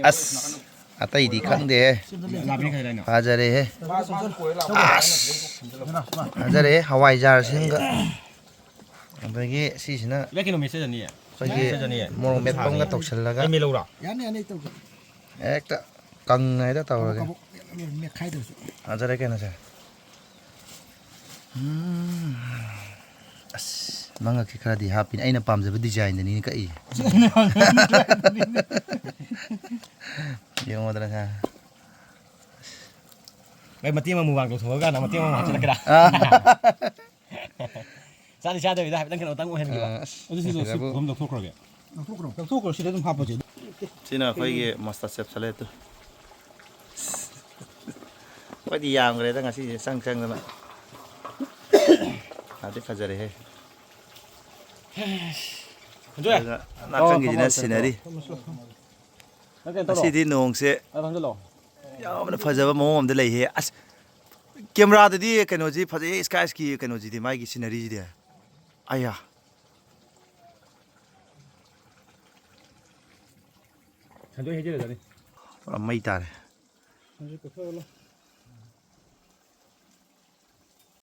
ꯑꯁ ꯑꯇꯩꯗꯤ ꯈꯪꯗꯦ ꯐꯖꯔꯦꯍꯦ ꯐꯖꯔꯦ ꯍꯋꯥꯏꯖꯥꯔꯁꯤꯡꯒ ꯑꯗꯒꯤ ꯁꯤꯁꯤꯅ ꯑꯩꯈꯣꯏꯒꯤ ꯃꯣꯔꯣꯛ ꯃꯦꯠꯄꯝꯒ ꯇꯧꯁꯜꯂꯒ ꯍꯦꯛꯇ ꯀꯪꯉꯩꯗ ꯇꯧꯔꯒꯦ ꯐꯖꯔꯦ ꯀꯩꯅꯣꯁꯦ ꯑꯁ ꯃꯉꯛꯁꯤ ꯈꯔꯗꯤ ꯍꯥꯞꯄꯤꯅꯤ ꯑꯩꯅ ꯄꯥꯝꯖꯕ ꯗꯤꯖꯥꯏꯟꯗꯅꯤꯅꯦ ꯀꯛꯏ ꯌꯦꯡꯉꯣꯗꯅ ꯁꯥ ꯃꯩ ꯃꯇꯦꯡ ꯑꯃ ꯃꯨꯛꯕꯥꯡ ꯇꯧꯊꯣꯛꯑꯀꯥꯟꯗ ꯃꯇꯦꯡ ꯑꯃ ꯍꯥꯞꯆꯤꯜꯂꯛꯀꯦꯔꯥ ꯆꯥꯗꯤ ꯆꯥꯗꯕꯤꯗ ꯍꯥꯏꯐꯦꯠꯇꯪ ꯀꯩꯅꯣꯇꯪ ꯑꯣꯏꯍꯟꯈꯤꯕ ꯑꯗꯨ ꯁꯤꯗꯣ ꯁꯤ ꯐꯣꯝ ꯂꯧꯊꯣꯛꯈ꯭ꯔꯒꯦ ꯂꯧꯊꯣꯛꯈ꯭ꯔꯣ ꯁꯤꯗ ꯑꯗꯨꯝ ꯍꯥꯞꯄꯁꯦ ꯁꯤꯅ ꯑꯩꯈꯣꯏꯒꯤ ꯃꯁꯇꯔ ꯆꯦꯞ ꯁꯂꯦꯠꯇꯨ ꯑꯩꯈꯣꯏꯗꯤ ꯌꯥꯝꯈ꯭ꯔꯦꯗ ꯉꯁꯤꯁꯦ ꯆꯪꯗꯅ ꯐꯗꯤ ꯐꯖꯔꯦꯍꯦ ꯑꯗꯨꯒ ꯅꯥꯀꯟꯒꯤꯁꯤꯅ ꯁꯤꯅꯔꯤ ꯉꯁꯤꯗꯤ ꯅꯣꯡꯁꯦ ꯌꯥꯝꯅ ꯐꯖꯕ ꯃꯑꯣꯡ ꯑꯃꯗ ꯂꯩꯍꯦ ꯑꯁ ꯀꯦꯃꯦꯔꯥꯗꯗꯤ ꯀꯩꯅꯣꯁꯤ ꯐꯖꯩ ꯁ꯭ꯀꯥꯏꯁꯀꯤ ꯀꯩꯅꯣꯁꯤꯗꯤ ꯃꯥꯒꯤ ꯁꯤꯅꯔꯤꯁꯤꯗꯤ ꯑꯌꯥ ꯄꯨꯔꯥ ꯃꯩ ꯇꯥꯔꯦ